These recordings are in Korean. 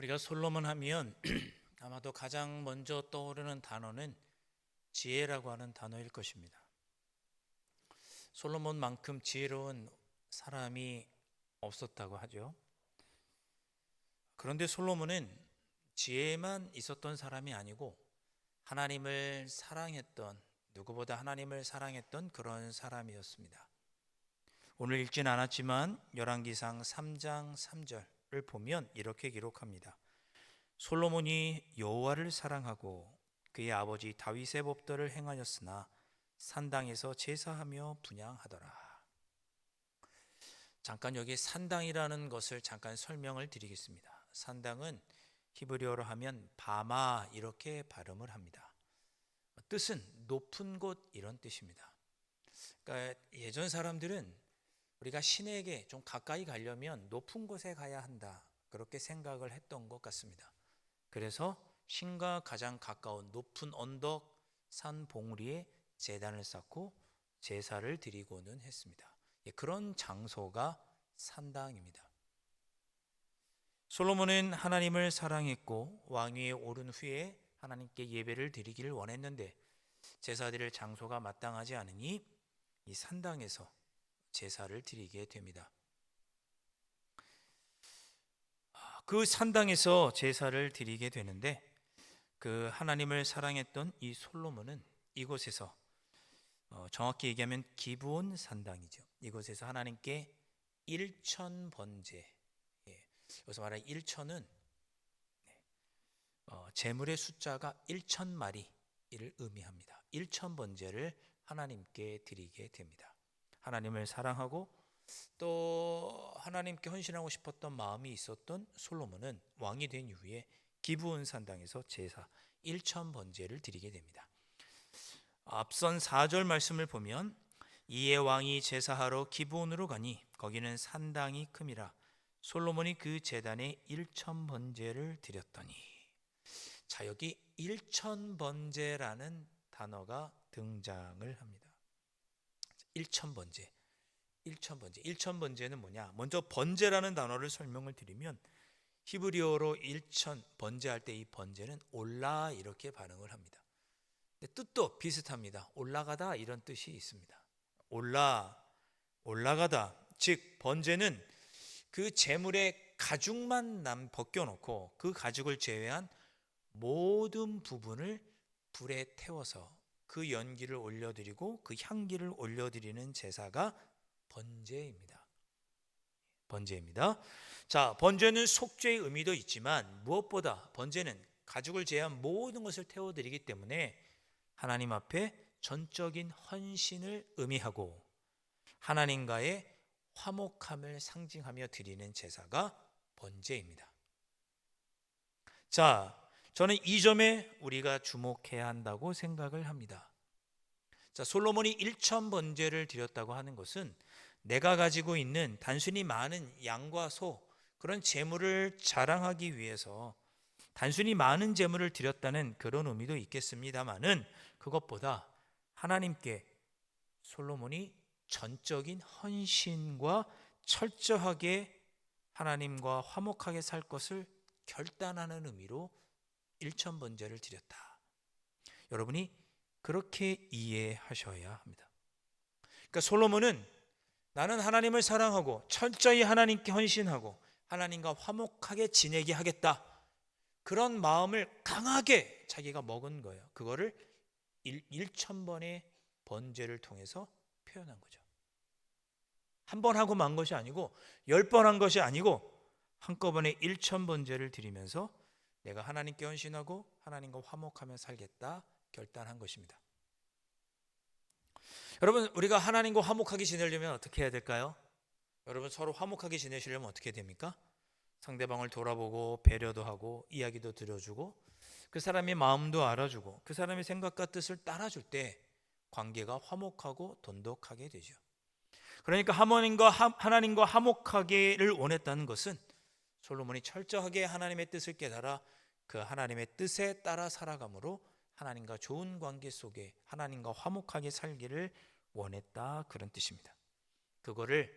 우리가 솔로몬 하면 아마도 가장 먼저 떠오르는 단어는 지혜라고 하는 단어일 것입니다. 솔로몬만큼 지혜로운 사람이 없었다고 하죠. 그런데 솔로몬은 지혜만 있었던 사람이 아니고 하나님을 사랑했던, 누구보다 하나님을 사랑했던 그런 사람이었습니다. 오늘 읽진 않았지만 열왕기상 3장 3절을 보면 이렇게 기록합니다. 솔로몬이 여호와를 사랑하고 그의 아버지 다윗의 법도를 행하였으나 산당에서 제사하며 분향하더라. 잠깐 여기 산당이라는 것을 잠깐 설명을 드리겠습니다. 산당은 히브리어로 하면 바마 이렇게 발음을 합니다. 뜻은 높은 곳 이런 뜻입니다. 그러니까 예전 사람들은 우리가 신에게 좀 가까이 가려면 높은 곳에 가야 한다, 그렇게 생각을 했던 것 같습니다. 그래서 신과 가장 가까운 높은 언덕, 산 봉우리에 제단을 쌓고 제사를 드리고는 했습니다. 그런 장소가 산당입니다. 솔로몬은 하나님을 사랑했고 왕위에 오른 후에 하나님께 예배를 드리기를 원했는데 제사드릴 장소가 마땅하지 않으니 이 산당에서 제사를 드리게 됩니다. 그 산당에서 제사를 드리게 되는데 그 하나님을 사랑했던 이 솔로몬은 이곳에서 정확히 얘기하면 기브온 산당이죠. 이곳에서 하나님께 1천 번제, 여기서 말하는 1천은 제물의 숫자가 1천 마리를 의미합니다. 1천 번제를 하나님께 드리게 됩니다. 하나님을 사랑하고 또 하나님께 헌신하고 싶었던 마음이 있었던 솔로몬은 왕이 된 이후에 기브온 산당에서 제사 1천 번제를 드리게 됩니다. 앞선 4절 말씀을 보면 이에 왕이 제사하러 기브온으로 가니 거기는 산당이 큼이라 솔로몬이 그 제단에 1천 번제를 드렸더니, 자, 여기 1천 번제라는 단어가 등장을 합니다. 1천 번제. 1천 번제는 뭐냐? 먼저 번제라는 단어를 설명을 드리면 히브리어로 1천 번제할 때 이 번제는 올라 이렇게 발음을 합니다. 뜻도 비슷합니다. 올라가다 이런 뜻이 있습니다. 올라가다. 즉 번제는 그 제물의 가죽만 벗겨놓고 그 가죽을 제외한 모든 부분을 불에 태워서 그 연기를 올려드리고 그 향기를 올려드리는 제사가 번제입니다. 자, 번제는 속죄의 의미도 있지만 무엇보다 번제는 가죽을 제외한 모든 것을 태워드리기 때문에 하나님 앞에 전적인 헌신을 의미하고 하나님과의 화목함을 상징하며 드리는 제사가 번제입니다. 자, 저는 이 점에 우리가 주목해야 한다고 생각을 합니다. 자, 솔로몬이 1천 번제를 드렸다고 하는 것은 내가 가지고 있는 단순히 많은 양과 소, 그런 재물을 자랑하기 위해서 단순히 많은 재물을 드렸다는 그런 의미도 있겠습니다만은 그것보다 하나님께 솔로몬이 전적인 헌신과 철저하게 하나님과 화목하게 살 것을 결단하는 의미로 1천 번제를 드렸다. 여러분이 그렇게 이해하셔야 합니다. 그러니까 솔로몬은 나는 하나님을 사랑하고 철저히 하나님께 헌신하고 하나님과 화목하게 지내게 하겠다, 그런 마음을 강하게 자기가 먹은 거예요. 그거를 1천 번의 번제를 통해서 표현한 거죠. 한 번 하고 만 것이 아니고 10번 한 것이 아니고 한꺼번에 1천 번제를 드리면서 내가 하나님께 헌신하고 하나님과 화목하며 살겠다 결단한 것입니다. 여러분, 우리가 하나님과 화목하게 지내려면 어떻게 해야 될까요? 여러분, 서로 화목하게 지내시려면 어떻게 됩니까? 상대방을 돌아보고 배려도 하고 이야기도 들어주고 그 사람의 마음도 알아주고 그 사람의 생각과 뜻을 따라줄 때 관계가 화목하고 돈독하게 되죠. 그러니까 하나님과 화목하게를 원했다는 것은 솔로몬이 철저하게 하나님의 뜻을 깨달아 그 하나님의 뜻에 따라 살아감으로 하나님과 좋은 관계 속에 하나님과 화목하게 살기를 원했다, 그런 뜻입니다. 그거를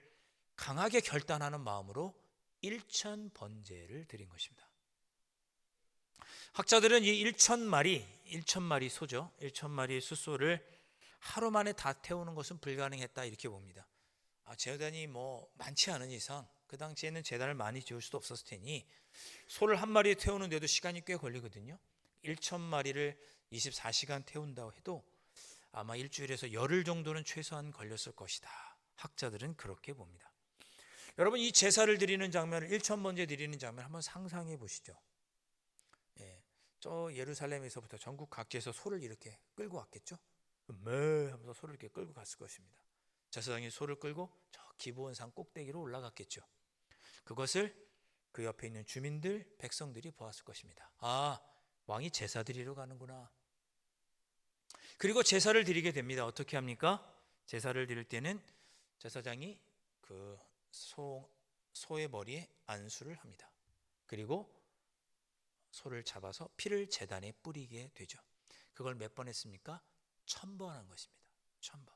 강하게 결단하는 마음으로 1천 번제를 드린 것입니다. 학자들은 이 1,000마리 소죠. 1,000마리의 숫소를 하루 만에 다 태우는 것은 불가능했다 이렇게 봅니다. 재단이 뭐 많지 않은 이상 그 당시에는 재단을 많이 지을 수도 없었을 테니 소를 한 마리에 태우는데도 시간이 꽤 걸리거든요. 1,000마리를 24시간 태운다고 해도 아마 일주일에서 열흘 정도는 최소한 걸렸을 것이다. 학자들은 그렇게 봅니다. 여러분, 이 제사를 드리는 장면을 1,000번째 드리는 장면 한번 상상해 보시죠. 저 예루살렘에서부터 전국 각지에서 소를 이렇게 끌고 왔겠죠. 매 하면서 소를 이렇게 끌고 갔을 것입니다. 제사장이 소를 끌고 저 기브온산 꼭대기로 올라갔겠죠. 그것을 그 옆에 있는 주민들, 백성들이 보았을 것입니다. 왕이 제사 드리러 가는구나. 그리고 제사를 드리게 됩니다. 어떻게 합니까? 제사를 드릴 때는 제사장이 그 소의 머리에 안수를 합니다. 그리고 소를 잡아서 피를 제단에 뿌리게 되죠. 그걸 몇 번 했습니까? 1,000번 한 것입니다. 1,000번.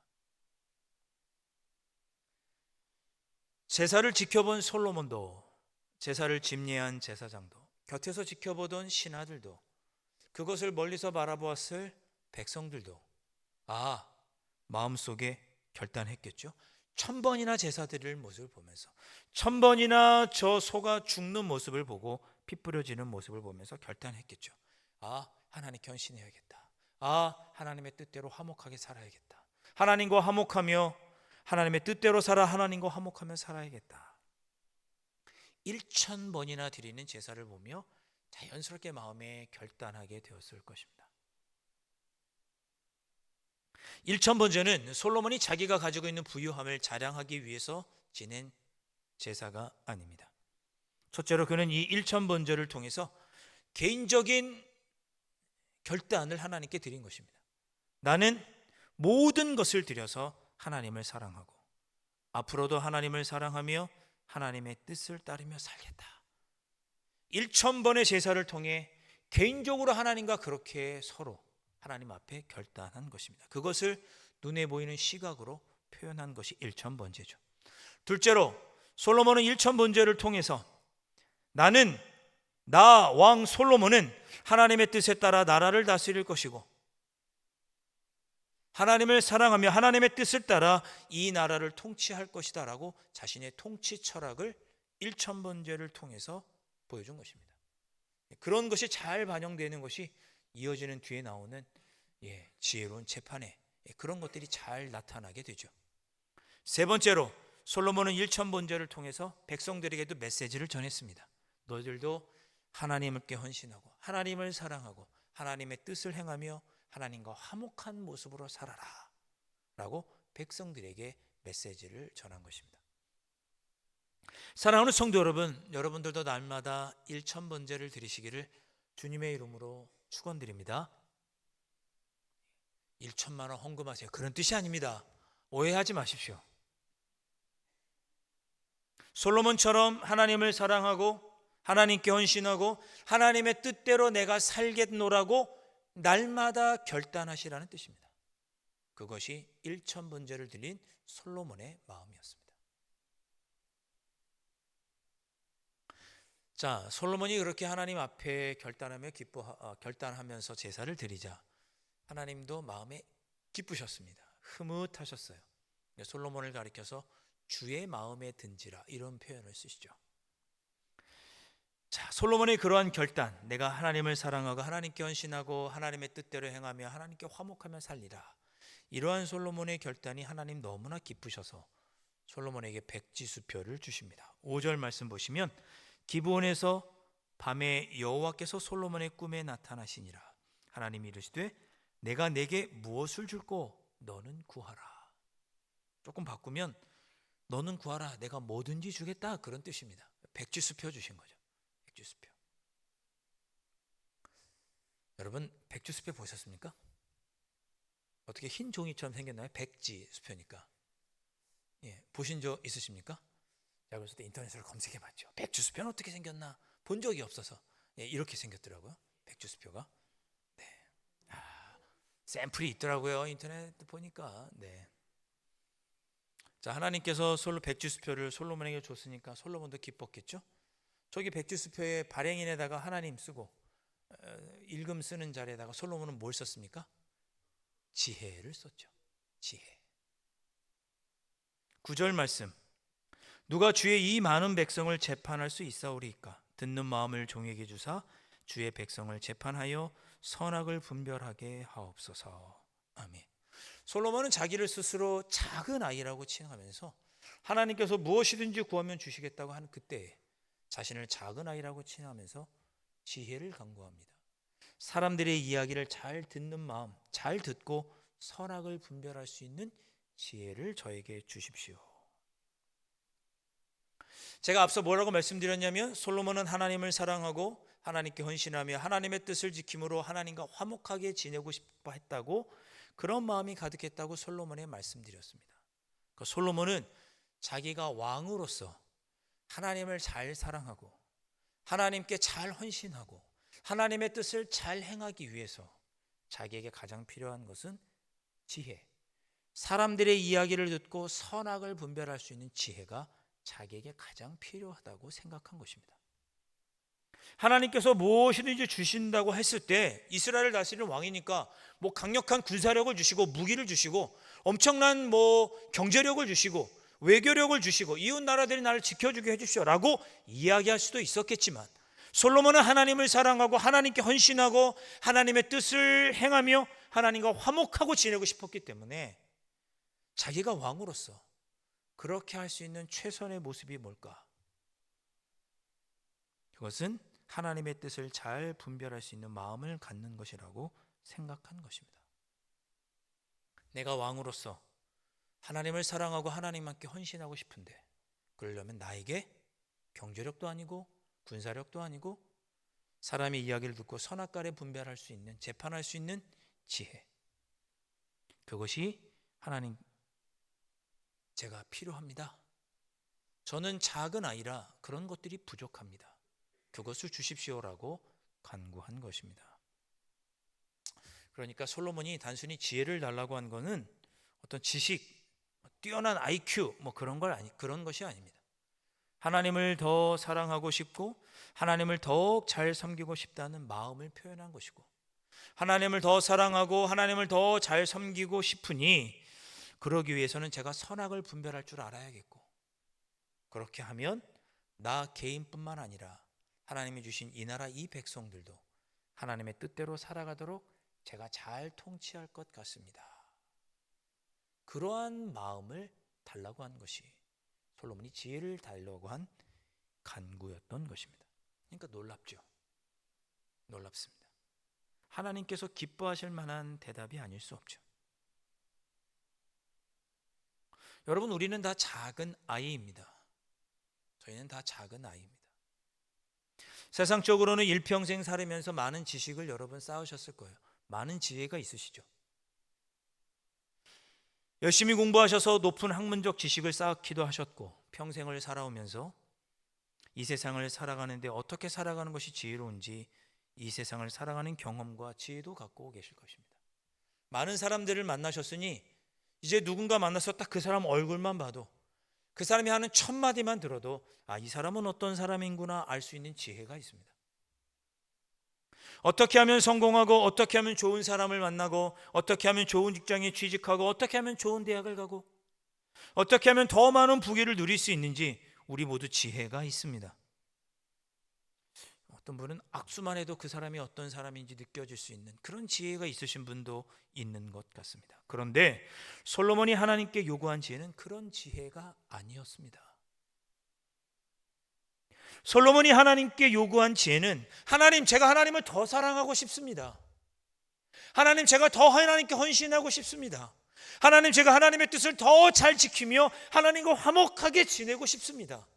제사를 지켜본 솔로몬도, 제사를 집례한 제사장도, 곁에서 지켜보던 신하들도, 그것을 멀리서 바라보았을 백성들도 마음속에 결단했겠죠. 1,000번이나 제사 드릴 모습을 보면서, 1,000번이나 저 소가 죽는 모습을 보고 피 뿌려지는 모습을 보면서 결단했겠죠. 하나님께 헌신해야겠다. 하나님의 뜻대로 화목하게 살아야겠다. 하나님과 화목하며 하나님의 뜻대로 살아 하나님과 화목하며 살아야겠다. 1,000번이나 드리는 제사를 보며 자연스럽게 마음에 결단하게 되었을 것입니다. 1,000번제는 솔로몬이 자기가 가지고 있는 부유함을 자랑하기 위해서 지낸 제사가 아닙니다. 첫째로 그는 이 1,000번제를 통해서 개인적인 결단을 하나님께 드린 것입니다. 나는 모든 것을 드려서 하나님을 사랑하고 앞으로도 하나님을 사랑하며 하나님의 뜻을 따르며 살겠다. 1,000번의 제사를 통해 개인적으로 하나님과 그렇게 서로 하나님 앞에 결단한 것입니다. 그것을 눈에 보이는 시각으로 표현한 것이 1,000번제죠. 둘째로 솔로몬은 1,000번제를 통해서 나는 나 왕 솔로몬은 하나님의 뜻에 따라 나라를 다스릴 것이고 하나님을 사랑하며 하나님의 뜻을 따라 이 나라를 통치할 것이다 라고 자신의 통치 철학을 1,000번제를 통해서 보여준 것입니다. 그런 것이 잘 반영되는 것이 이어지는 뒤에 나오는 지혜로운 재판에 그런 것들이 잘 나타나게 되죠. 세 번째로 솔로몬은 1,000번제를 통해서 백성들에게도 메시지를 전했습니다. 너희들도 하나님께 헌신하고 하나님을 사랑하고 하나님의 뜻을 행하며 하나님과 화목한 모습으로 살아라 라고 백성들에게 메시지를 전한 것입니다. 사랑하는 성도 여러분, 여러분들도 날마다 1,000번제를 드리시기를 주님의 이름으로 축원드립니다. 1,000만 원 헌금하세요. 그런 뜻이 아닙니다. 오해하지 마십시오. 솔로몬처럼 하나님을 사랑하고 하나님께 헌신하고 하나님의 뜻대로 내가 살겠노라고 날마다 결단하시라는 뜻입니다. 그것이 1,000번제를 드린 솔로몬의 마음이었습니다. 자, 솔로몬이 그렇게 하나님 앞에 결단하면서 제사를 드리자 하나님도 마음에 기쁘셨습니다. 흐뭇하셨어요. 솔로몬을 가리켜서 주의 마음에 든지라 이런 표현을 쓰시죠. 자, 솔로몬의 그러한 결단, 내가 하나님을 사랑하고 하나님께 헌신하고 하나님의 뜻대로 행하며 하나님께 화목하며 살리라. 이러한 솔로몬의 결단이 하나님 너무나 기쁘셔서 솔로몬에게 백지수표를 주십니다. 5절 말씀 보시면 기브온에서 밤에 여호와께서 솔로몬의 꿈에 나타나시니라. 하나님이 이르시되 내가 내게 무엇을 줄꼬 너는 구하라. 조금 바꾸면 너는 구하라 내가 뭐든지 주겠다 그런 뜻입니다. 백지수표 주신 거죠. 백지수표. 여러분 백지수표 보셨습니까? 어떻게 흰 종이처럼 생겼나요? 백지수표니까. 보신 적 있으십니까? 제가 그래서 인터넷으로 검색해봤죠. 백지수표는 어떻게 생겼나 본 적이 없어서 이렇게 생겼더라고요. 백지수표가. 샘플이 있더라고요. 인터넷 보니까. 자, 하나님께서 백지수표를 솔로몬에게 줬으니까 솔로몬도 기뻤겠죠. 저기 백지수표에 발행인에다가 하나님 쓰고 일금 쓰는 자리에다가 솔로몬은 뭘 썼습니까? 지혜를 썼죠. 지혜. 9절 말씀. 누가 주의 이 많은 백성을 재판할 수 있사오리이까? 듣는 마음을 종에게 주사 주의 백성을 재판하여 선악을 분별하게 하옵소서. 아멘. 솔로몬은 자기를 스스로 작은 아이라고 칭하면서 하나님께서 무엇이든지 구하면 주시겠다고 하는 그때에 자신을 작은 아이라고 칭하면서 지혜를 간구합니다. 사람들의 이야기를 잘 듣는 마음, 잘 듣고 선악을 분별할 수 있는 지혜를 저에게 주십시오. 제가 앞서 뭐라고 말씀드렸냐면 솔로몬은 하나님을 사랑하고 하나님께 헌신하며 하나님의 뜻을 지킴으로 하나님과 화목하게 지내고 싶어 했다고, 그런 마음이 가득했다고 솔로몬에 말씀드렸습니다. 그러니까 솔로몬은 자기가 왕으로서 하나님을 잘 사랑하고 하나님께 잘 헌신하고 하나님의 뜻을 잘 행하기 위해서 자기에게 가장 필요한 것은 지혜, 사람들의 이야기를 듣고 선악을 분별할 수 있는 지혜가 자기에게 가장 필요하다고 생각한 것입니다. 하나님께서 무엇이든지 주신다고 했을 때 이스라엘을 다스리는 왕이니까 뭐 강력한 군사력을 주시고 무기를 주시고 엄청난 경제력을 주시고 외교력을 주시고 이웃 나라들이 나를 지켜주게 해주시오라고 이야기할 수도 있었겠지만, 솔로몬은 하나님을 사랑하고 하나님께 헌신하고 하나님의 뜻을 행하며 하나님과 화목하고 지내고 싶었기 때문에 자기가 왕으로서 그렇게 할 수 있는 최선의 모습이 뭘까? 그것은 하나님의 뜻을 잘 분별할 수 있는 마음을 갖는 것이라고 생각한 것입니다. 내가 왕으로서 하나님을 사랑하고 하나님께 헌신하고 싶은데 그러려면 나에게 경제력도 아니고 군사력도 아니고 사람의 이야기를 듣고 선악과를 분별할 수 있는, 재판할 수 있는 지혜, 그것이 하나님 제가 필요합니다. 저는 작은 아이라 그런 것들이 부족합니다. 그것을 주십시오라고 간구한 것입니다. 그러니까 솔로몬이 단순히 지혜를 달라고 한 것은 어떤 지식, 뛰어난 IQ 그런 것이 아닙니다. 하나님을 더 사랑하고 싶고 하나님을 더욱 잘 섬기고 싶다는 마음을 표현한 것이고, 하나님을 더 사랑하고 하나님을 더 잘 섬기고 싶으니 그러기 위해서는 제가 선악을 분별할 줄 알아야겠고, 그렇게 하면 나 개인뿐만 아니라 하나님이 주신 이 나라 이 백성들도 하나님의 뜻대로 살아가도록 제가 잘 통치할 것 같습니다. 그러한 마음을 달라고 한 것이 솔로몬이 지혜를 달라고 한 간구였던 것입니다. 그러니까 놀랍죠. 놀랍습니다. 하나님께서 기뻐하실 만한 대답이 아닐 수 없죠. 여러분, 우리는 다 작은 아이입니다. 저희는 다 작은 아이입니다. 세상적으로는 일평생 살으면서 많은 지식을 여러분 쌓으셨을 거예요. 많은 지혜가 있으시죠. 열심히 공부하셔서 높은 학문적 지식을 쌓기도 하셨고, 평생을 살아오면서 이 세상을 살아가는데 어떻게 살아가는 것이 지혜로운지 이 세상을 살아가는 경험과 지혜도 갖고 계실 것입니다. 많은 사람들을 만나셨으니 이제 누군가 만나서 딱 그 사람 얼굴만 봐도, 그 사람이 하는 첫 마디만 들어도 이 사람은 어떤 사람인구나 알 수 있는 지혜가 있습니다. 어떻게 하면 성공하고 어떻게 하면 좋은 사람을 만나고 어떻게 하면 좋은 직장에 취직하고 어떻게 하면 좋은 대학을 가고 어떻게 하면 더 많은 부귀를 누릴 수 있는지 우리 모두 지혜가 있습니다. 어떤 분은 악수만 해도 그 사람이 어떤 사람인지 느껴질 수 있는 그런 지혜가 있으신 분도 있는 것 같습니다. 그런데 솔로몬이 하나님께 요구한 지혜는 그런 지혜가 아니었습니다. 솔로몬이 하나님께 요구한 지혜는, 하나님, 제가 하나님을 더 사랑하고 싶습니다. 하나님, 제가 더 하나님께 헌신하고 싶습니다. 하나님, 제가 하나님의 뜻을 더 잘 지키며 하나님과 화목하게 지내고 싶습니다.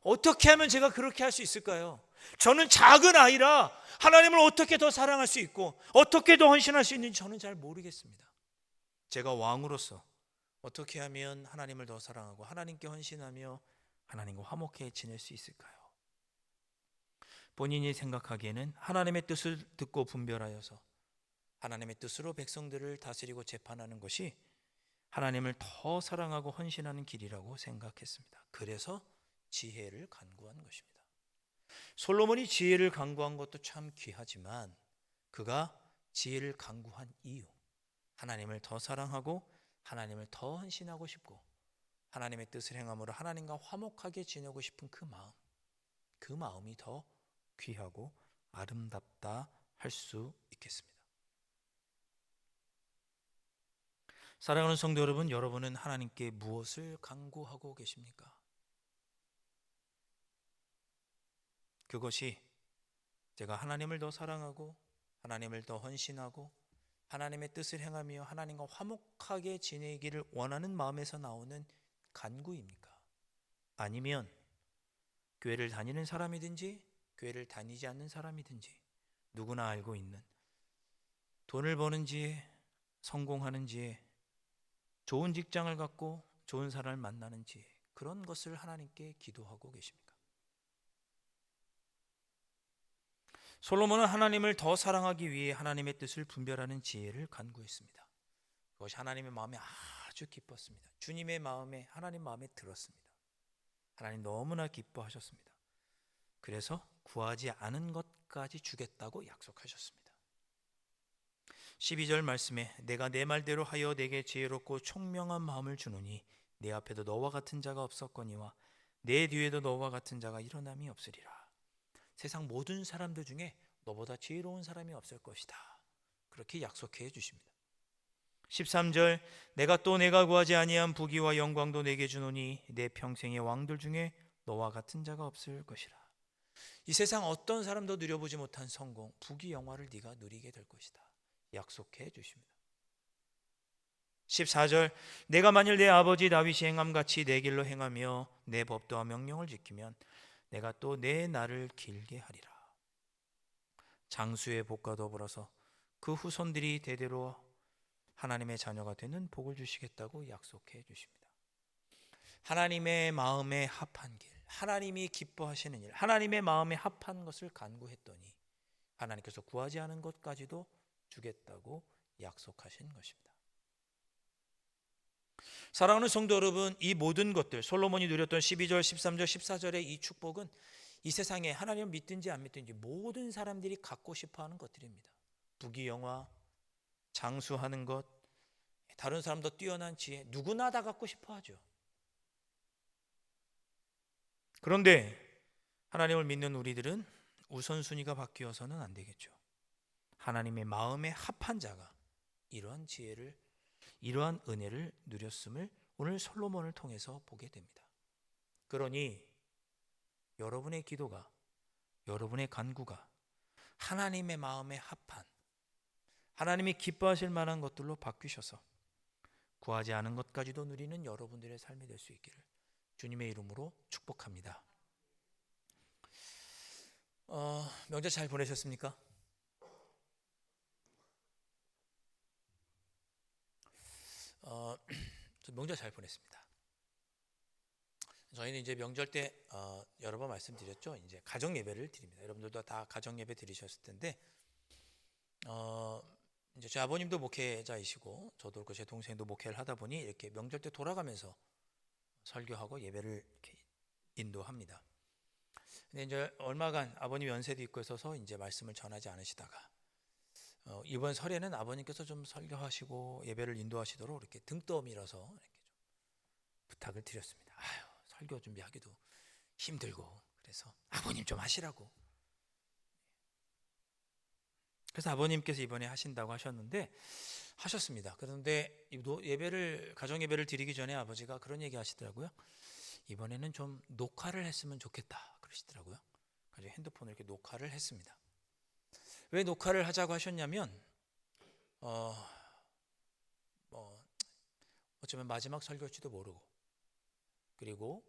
어떻게 하면 제가 그렇게 할 수 있을까요? 저는 작은 아이라 하나님을 어떻게 더 사랑할 수 있고 어떻게 더 헌신할 수 있는지 저는 잘 모르겠습니다. 제가 왕으로서 어떻게 하면 하나님을 더 사랑하고 하나님께 헌신하며 하나님과 화목해 지낼 수 있을까요? 본인이 생각하기에는 하나님의 뜻을 듣고 분별하여서 하나님의 뜻으로 백성들을 다스리고 재판하는 것이 하나님을 더 사랑하고 헌신하는 길이라고 생각했습니다. 그래서 지혜를 간구한 것입니다. 솔로몬이 지혜를 간구한 것도 참 귀하지만 그가 지혜를 간구한 이유, 하나님을 더 사랑하고 하나님을 더 헌신하고 싶고 하나님의 뜻을 행함으로 하나님과 화목하게 지내고 싶은 그 마음이 더 귀하고 아름답다 할 수 있겠습니다. 사랑하는 성도 여러분, 여러분은 하나님께 무엇을 간구하고 계십니까? 그것이 제가 하나님을 더 사랑하고 하나님을 더 헌신하고 하나님의 뜻을 행하며 하나님과 화목하게 지내기를 원하는 마음에서 나오는 간구입니까? 아니면 교회를 다니는 사람이든지 교회를 다니지 않는 사람이든지 누구나 알고 있는 돈을 버는 지혜, 성공하는 지혜, 좋은 직장을 갖고 좋은 사람을 만나는 지혜, 그런 것을 하나님께 기도하고 계십니까? 솔로몬은 하나님을 더 사랑하기 위해 하나님의 뜻을 분별하는 지혜를 간구했습니다. 그것이 하나님의 마음에 아주 기뻤습니다. 주님의 마음에, 하나님 마음에 들었습니다. 하나님 너무나 기뻐하셨습니다. 그래서 구하지 않은 것까지 주겠다고 약속하셨습니다. 12절 말씀에 내가 내 말대로 하여 내게 지혜롭고 총명한 마음을 주노니 내 앞에도 너와 같은 자가 없었거니와 내 뒤에도 너와 같은 자가 일어남이 없으리라. 세상 모든 사람들 중에 너보다 지혜로운 사람이 없을 것이다. 그렇게 약속해 주십니다. 13절 내가 구하지 아니한 부귀와 영광도 내게 주노니 내 평생의 왕들 중에 너와 같은 자가 없을 것이라. 이 세상 어떤 사람도 누려보지 못한 성공, 부귀 영화를 네가 누리게 될 것이다. 약속해 주십니다. 14절 내가 만일 내 아버지 다윗이 행함같이 내 길로 행하며 내 법도와 명령을 지키면 내가 또 내 날을 길게 하리라. 장수의 복과 더불어서 그 후손들이 대대로 하나님의 자녀가 되는 복을 주시겠다고 약속해 주십니다. 하나님의 마음에 합한 길, 하나님이 기뻐하시는 일, 하나님의 마음에 합한 것을 간구했더니 하나님께서 구하지 않은 것까지도 주겠다고 약속하신 것입니다. 사랑하는 성도 여러분, 이 모든 것들, 솔로몬이 누렸던 12절, 13절, 14절의 이 축복은 이 세상에 하나님을 믿든지 안 믿든지 모든 사람들이 갖고 싶어하는 것들입니다. 부귀 영화, 장수하는 것, 다른 사람도 뛰어난 지혜, 누구나 다 갖고 싶어하죠. 그런데 하나님을 믿는 우리들은 우선순위가 바뀌어서는 안 되겠죠. 하나님의 마음에 합한 자가 이러한 지혜를, 이러한 은혜를 누렸음을 오늘 솔로몬을 통해서 보게 됩니다. 그러니 여러분의 기도가, 여러분의 간구가 하나님의 마음에 합한, 하나님이 기뻐하실 만한 것들로 바뀌셔서 구하지 않은 것까지도 누리는 여러분들의 삶이 될 수 있기를 주님의 이름으로 축복합니다. 명절 잘 보내셨습니까? 저 명절 잘 보냈습니다. 저희는 이제 명절 때 여러 번 말씀드렸죠. 이제 가정 예배를 드립니다. 여러분들도 다 가정 예배 드리셨을 텐데, 이제 제 아버님도 목회자이시고 저도 그 제 동생도 목회를 하다 보니 이렇게 명절 때 돌아가면서 설교하고 예배를 이렇게 인도합니다. 근데 이제 얼마간 아버님 연세도 있고 있어서 이제 말씀을 전하지 않으시다가 이번 설에는 아버님께서 좀 설교하시고 예배를 인도하시도록 이렇게 등 떠밀어서 이렇게 좀 부탁을 드렸습니다. 설교 준비하기도 힘들고 그래서 아버님 좀 하시라고. 그래서 아버님께서 이번에 하신다고 하셨는데 하셨습니다. 그런데 가정 예배를 드리기 전에 아버지가 그런 얘기 하시더라고요. 이번에는 좀 녹화를 했으면 좋겠다 그러시더라고요. 그래서 핸드폰을 이렇게 녹화를 했습니다. 왜 녹화를 하자고 하셨냐면 어쩌면 마지막 설교일지도 모르고, 그리고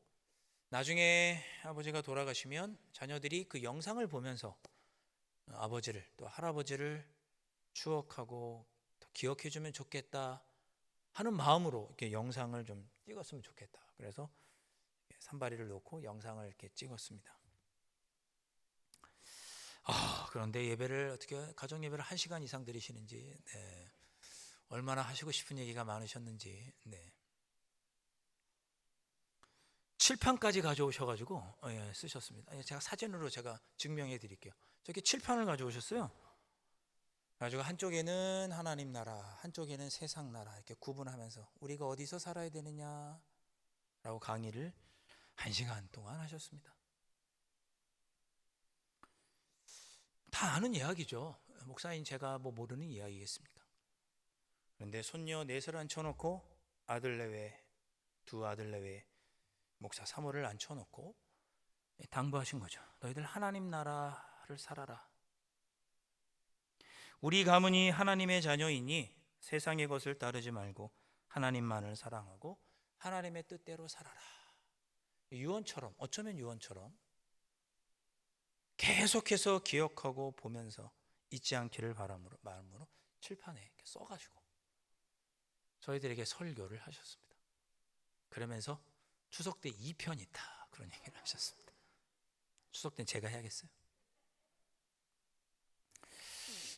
나중에 아버지가 돌아가시면 자녀들이 그 영상을 보면서 아버지를 또 할아버지를 추억하고 더 기억해주면 좋겠다 하는 마음으로 이렇게 영상을 좀 찍었으면 좋겠다. 그래서 산발이를 놓고 영상을 이렇게 찍었습니다. 그런데 예배를 어떻게 가정 예배를 1시간 이상 드리시는지, 얼마나 하시고 싶은 얘기가 많으셨는지, 칠판까지 가져오셔가지고 쓰셨습니다. 제가 사진으로 제가 증명해 드릴게요. 저렇게 칠판을 가져오셨어요. 가지고 한쪽에는 하나님 나라, 한쪽에는 세상 나라 이렇게 구분하면서 우리가 어디서 살아야 되느냐라고 강의를 1시간 동안 하셨습니다. 다 아는 이야기죠. 목사인 제가 뭐 모르는 이야기겠습니까? 그런데 손녀 넷을 앉혀놓고 아들 내외, 두 아들 내외 목사 사모를 앉혀놓고 당부하신 거죠. 너희들 하나님 나라를 살아라. 우리 가문이 하나님의 자녀이니 세상의 것을 따르지 말고 하나님만을 사랑하고 하나님의 뜻대로 살아라. 유언처럼, 어쩌면 유언처럼 계속해서 기억하고 보면서 잊지 않기를 마음으로 칠판에 이렇게 써가지고 저희들에게 설교를 하셨습니다. 그러면서 추석 때 2편 있다 그런 얘기를 하셨습니다. 추석 때는 제가 해야겠어요.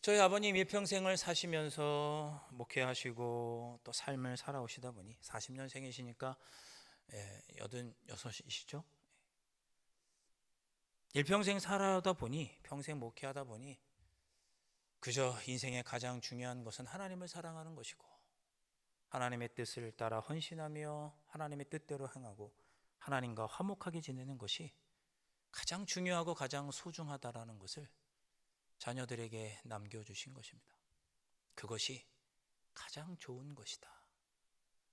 저희 아버님 일평생을 사시면서 목회하시고 또 삶을 살아오시다 보니 40년생이시니까 86이시죠? 일평생 살아오다 보니 평생 목회하다 보니 그저 인생의 가장 중요한 것은 하나님을 사랑하는 것이고 하나님의 뜻을 따라 헌신하며 하나님의 뜻대로 행하고 하나님과 화목하게 지내는 것이 가장 중요하고 가장 소중하다라는 것을 자녀들에게 남겨주신 것입니다. 그것이 가장 좋은 것이다.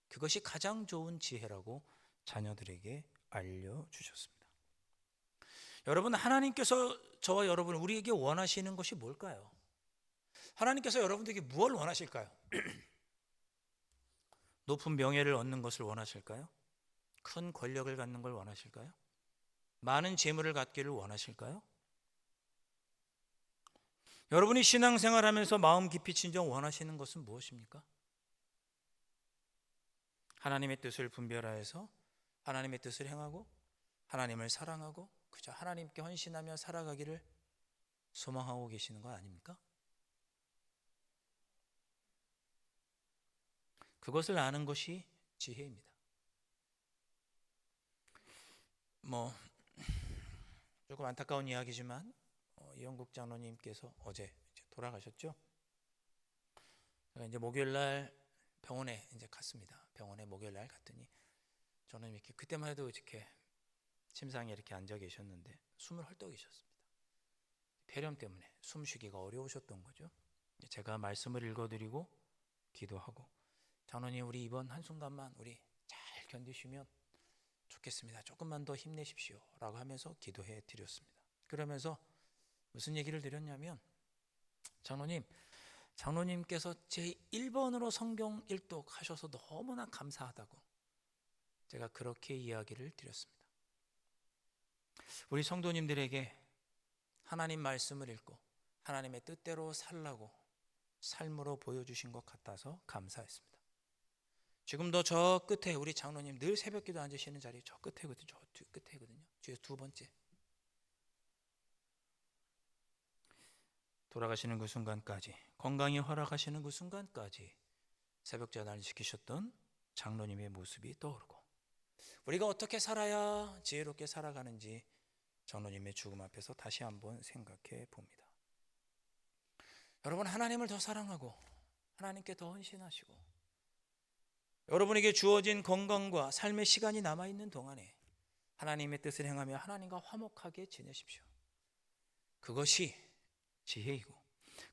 그것이 가장 좋은 지혜라고 자녀들에게 알려주셨습니다. 여러분, 하나님께서 저와 여러분 우리에게 원하시는 것이 뭘까요? 하나님께서 여러분들에게 무엇을 원하실까요? 높은 명예를 얻는 것을 원하실까요? 큰 권력을 갖는 걸 원하실까요? 많은 재물을 갖기를 원하실까요? 여러분이 신앙생활하면서 마음 깊이 진정 원하시는 것은 무엇입니까? 하나님의 뜻을 분별하여서 하나님의 뜻을 행하고 하나님을 사랑하고 그저 하나님께 헌신하며 살아가기를 소망하고 계시는 거 아닙니까? 그것을 아는 것이 지혜입니다. 조금 안타까운 이야기지만 이영국 장로님께서 어제 돌아가셨죠. 제가 이제 목요일 날 병원에 이제 갔습니다. 병원에 목요일 날 갔더니 저는 이렇게 그때만 해도 이렇게 침상에 이렇게 앉아 계셨는데 숨을 헐떡이셨습니다. 폐렴 때문에 숨쉬기가 어려우셨던 거죠. 제가 말씀을 읽어드리고 기도하고 장로님 우리 이번 한순간만 우리 잘 견디시면 좋겠습니다. 조금만 더 힘내십시오 라고 하면서 기도해 드렸습니다. 그러면서 무슨 얘기를 드렸냐면 장로님께서 제 1번으로 성경 일독 하셔서 너무나 감사하다고 제가 그렇게 이야기를 드렸습니다. 우리 성도님들에게 하나님 말씀을 읽고 하나님의 뜻대로 살라고 삶으로 보여주신 것 같아서 감사했습니다. 지금도 저 끝에 우리 장로님 늘 새벽기도 앉으시는 자리 저 끝에거든요. 저 뒤 끝에거든요. 뒤에 두 번째. 돌아가시는 그 순간까지 건강이 허락하시는 그 순간까지 새벽전화를 지키셨던 장로님의 모습이 떠오르고 우리가 어떻게 살아야 지혜롭게 살아가는지 장로님의 죽음 앞에서 다시 한번 생각해 봅니다. 여러분 하나님을 더 사랑하고 하나님께 더 헌신하시고 여러분에게 주어진 건강과 삶의 시간이 남아있는 동안에 하나님의 뜻을 행하며 하나님과 화목하게 지내십시오. 그것이 지혜이고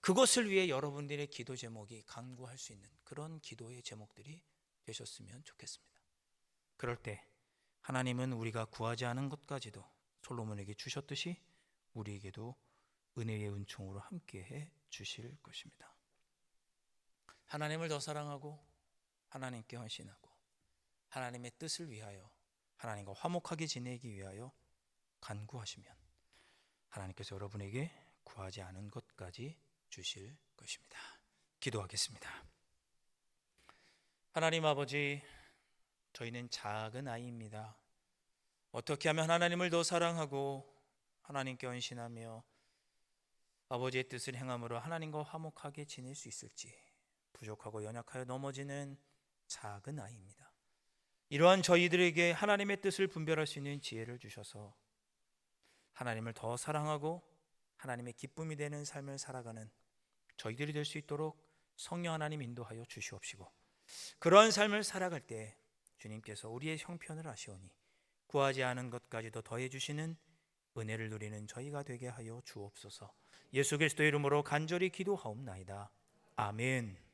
그것을 위해 여러분들의 기도 제목이 간구할 수 있는 그런 기도의 제목들이 되셨으면 좋겠습니다. 그럴 때 하나님은 우리가 구하지 않은 것까지도 솔로몬에게 주셨듯이 우리에게도 은혜의 은총으로 함께해 주실 것입니다. 하나님을 더 사랑하고 하나님께 헌신하고 하나님의 뜻을 위하여 하나님과 화목하게 지내기 위하여 간구하시면 하나님께서 여러분에게 구하지 않은 것까지 주실 것입니다. 기도하겠습니다. 하나님 아버지, 저희는 작은 아이입니다. 어떻게 하면 하나님을 더 사랑하고 하나님께 헌신하며 아버지의 뜻을 행함으로 하나님과 화목하게 지낼 수 있을지 부족하고 연약하여 넘어지는 작은 아이입니다. 이러한 저희들에게 하나님의 뜻을 분별할 수 있는 지혜를 주셔서 하나님을 더 사랑하고 하나님의 기쁨이 되는 삶을 살아가는 저희들이 될 수 있도록 성령 하나님 인도하여 주시옵시고, 그러한 삶을 살아갈 때 주님께서 우리의 형편을 아시오니 구하지 않은 것까지도 더해 주시는 은혜를 누리는 저희가 되게 하여 주옵소서. 예수 그리스도의 이름으로 간절히 기도하옵나이다. 아멘.